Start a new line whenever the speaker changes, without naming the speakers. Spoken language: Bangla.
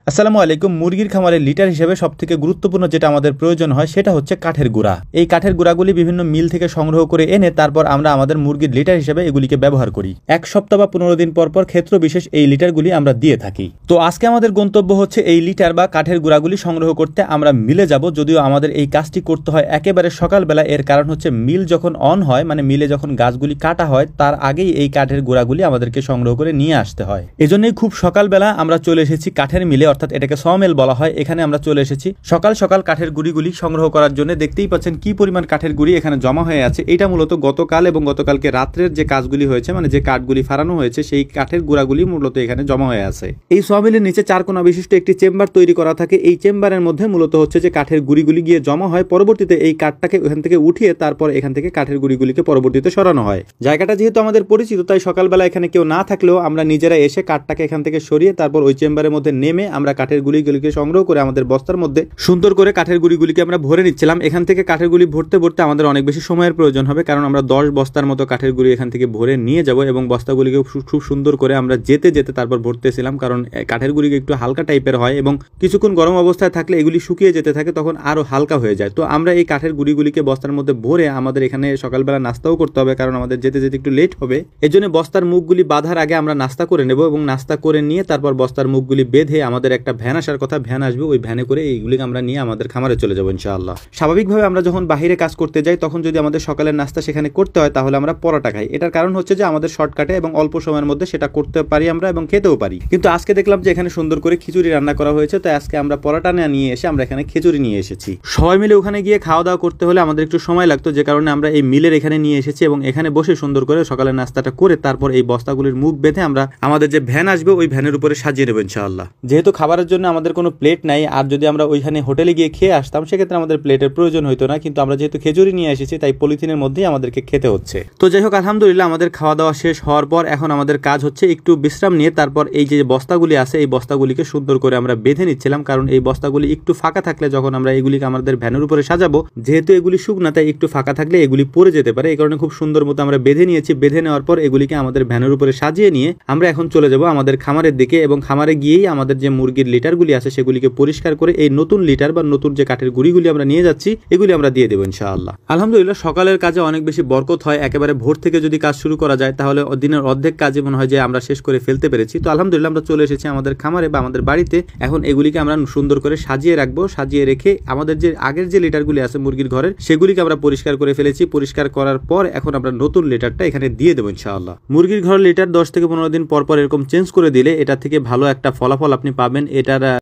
আসসালামু আলাইকুম। মুরগির খামারের লিটার হিসেবে সবথেকে গুরুত্বপূর্ণ যেটা আমাদের প্রয়োজন হয় সেটা হচ্ছে কাঠের গুঁড়া। এই কাঠের গুঁড়াগুলি বিভিন্ন মিল থেকে সংগ্রহ করে এনে তারপর আমরা আমাদের মুরগির লিটার হিসেবে এগুলিকে ব্যবহার করি। এক সপ্তাহ বা 15 দিন পর পর ক্ষেত্র বিশেষ এই লিটারগুলি আমরা দিয়ে থাকি। তো আজকে আমাদের গন্তব্য হচ্ছে এই লিটার বা কাঠের গুঁড়াগুলি সংগ্রহ করতে আমরা মিলে যাব। যদিও আমাদের এই কাজটি করতে হয় একেবারে সকালবেলা, এর কারণ হচ্ছে মিল যখন অন হয়, মানে মিলে যখন গাছগুলি কাটা হয় তার আগেই এই কাঠের গুঁড়াগুলি আমাদেরকে সংগ্রহ করে নিয়ে আসতে হয়। এজন্যই খুব সকালবেলা আমরা চলে এসেছি কাঠের মিলে, অর্থাৎ এটাকে সমেল বলা হয়। এখানে আমরা চলে এসেছি সকাল সকাল কাঠের গুঁড়িগুলি সংগ্রহ করার জন্য। দেখতেই পাচ্ছেন কি পরিমাণ কাঠের গুঁড়ি এখানে জমা হয়ে আছে। এটা মূলত গতকাল এবং গতকালকে রাত্রের যে কাজগুলি হয়েছে, মানে যে কাঠগুলি ফারানো হয়েছে, সেই কাঠের গুঁড়াগুলি মূলত এখানে জমা হয়ে আছে। এই সমেলের নিচে 4 কোণা বিশিষ্ট একটি চেম্বার তৈরি করা থাকে। এই চেম্বারের মধ্যে মূলত হচ্ছে যে কাঠের গুঁড়িগুলি গিয়ে জমা হয়। পরবর্তীতে এই কাঠটাকে ওখান থেকে উঠিয়ে তারপর এখান থেকে কাঠের গুঁড়িগুলিকে পরবর্তীতে সরানো হয়। জায়গাটা যেহেতু আমাদের পরিচিত, তাই সকালবেলা এখানে কেউ না থাকলেও আমরা নিজেরা এসে কাঠটাকে এখান থেকে সরিয়ে তারপর ওই চেম্বারের মধ্যে নেমে আমরা কাঠের গুঁড়িগুলিকে সংগ্রহ করে আমাদের বস্তার মধ্যে সুন্দর করে কাঠের গুঁড়িগুলিকে আমরা ভরে নিচ্ছিলাম। এখান থেকে কাঠের গুঁড়ি ভরতে ভরতে আমাদের অনেক বেশি সময়ের প্রয়োজন হবে, কারণ আমরা 10 বস্তার মতো কাঠের গুঁড়ি এখান থেকে ভরে নিয়ে যাব এবং বস্তাগুলিকে খুব সুন্দর করে আমরা যেতে যেতে তারপর ভরতেছিলাম, কারণ কাঠের গুঁড়ি একটু হালকা টাইপের হয় এবং কিছুক্ষণ গরম অবস্থায় থাকলে এগুলি শুকিয়ে যেতে থাকে, তখন আরো হালকা হয়ে যায়। তো আমরা এই কাঠের গুঁড়িগুলিকে বস্তার মধ্যে ভরে আমাদের এখানে সকালবেলা নাস্তাও করতে হবে, কারণ আমাদের যেতে যেতে একটু লেট হবে। এই জন্য বস্তার মুখগুলি বাঁধার আগে আমরা নাস্তা করে নেব এবং নাস্তা করে নিয়ে তারপর বস্তার মুখগুলি বেঁধে আমাদের একটা ভ্যান আসার কথা, ভ্যান আসবে, ওই ভ্যানে করে এইগুলিকে আমরা নিয়ে আমাদের খামারে চলে যাবো ইনশাআল্লাহ। স্বাভাবিকভাবে আমরা যখন বাহিরে কাজ করতে যাই তখন যদি আমাদের সকালের নাস্তা সেখানে করতে হয় তাহলে আমরা পরোটা খাই। এটার কারণ হচ্ছে যে আমাদের শর্টকাটে এবং অল্প সময়ের মধ্যে সেটা করতে পারি আমরা এবং খেতেও পারি। কিন্তু আজকে দেখলাম যে এখানে সুন্দর করে খিচুড়ি রান্না করা হয়েছে, তাই আজকে আমরা পরোটা নিয়ে এসে আমরা এখানে খিচুড়ি নিয়ে এসেছি। সবাই মিলে ওখানে গিয়ে খাওয়া দাওয়া করতে হলে আমাদের একটু সময় লাগতো, যে কারণে আমরা এই মিলের এখানে নিয়ে এসেছি এবং এখানে বসে সুন্দর করে সকালের নাস্তাটা করে তারপর এই বস্তাগুলির মুখ বেঁধে আমরা আমাদের যে ভ্যান আসবে ওই ভ্যানের উপরে সাজিয়ে নেব ইনশাআল্লাহ। যেহেতু খাবারের জন্য আমাদের কোনো প্লেট নাই, আর যদি আমরা ওইখানে হোটেলে গিয়ে খেয়ে আসতাম সেক্ষেত্রে আমাদের প্লেটের প্রয়োজন হইতো না, কিন্তু আমরা যেহেতু খেজুরি নিয়ে এসেছি তাই পলিথিনের মধ্যেই আমাদেরকে খেতে হচ্ছে। তো যাই হোক, আলহামদুলিল্লাহ আমাদের খাওয়া দাওয়া শেষ হওয়ার পর এখন আমাদের কাজ হচ্ছে একটু বিশ্রাম নিয়ে তারপর এই যে বস্তাগুলি আছে এই বস্তাগুলিকে সুন্দর করে আমরা বেঁধে নিচ্ছিলাম, কারণ এই বস্তাগুলি একটু ফাঁকা থাকলে যখন আমরা এগুলিকে আমাদের ভ্যানের উপরে সাজাবো, যেহেতু এগুলি শুকনা তাই একটু ফাঁকা থাকলে এগুলি পড়ে যেতে পারে। এই কারণে খুব সুন্দর মতো আমরা বেঁধে নিয়েছি। বেঁধে নেওয়ার পর এগুলিকে আমাদের ভ্যানের উপরে সাজিয়ে নিয়ে আমরা এখন চলে যাব আমাদের খামারের দিকে এবং খামারে গিয়েই আমাদের যে মুরগির লিটারগুলি আছে সেগুলিকে পরিষ্কার করে এই নতুন লিটার বা নতুন যে কাঠের গুঁড়িগুলি আমরা নিয়ে যাচ্ছি এগুলি আমরা দিয়ে দেবো ইনশাআল্লাহ। আলহামদুলিল্লাহ সকালের কাজে অনেক বেশি বরকত হয়। একেবারে ভোর থেকে যদি কাজ শুরু করা যায় তাহলে দিনের অর্ধেক কাজে মনে হয় যে আমরা শেষ করে ফেলতে পেরেছি। তো আলহামদুলিল্লাহ আমরা চলে এসেছি আমাদের খামারে বা আমাদের বাড়িতে। এখন এগুলিকে আমরা সুন্দর করে সাজিয়ে রাখবো। সাজিয়ে রেখে আমাদের যে আগের যে লিটারগুলি আছে মুরগির ঘরের সেগুলিকে আমরা পরিষ্কার করে ফেলেছি। পরিষ্কার করার পর এখন আমরা নতুন লিটারটা এখানে দিয়ে দেবো ইনশাআল্লাহ। মুরগির ঘরের লিটার 10 থেকে 15 দিন পর পর এরকম চেঞ্জ করে দিলে এটা থেকে ভালো একটা ফলাফল আপনি পাবেন। এটার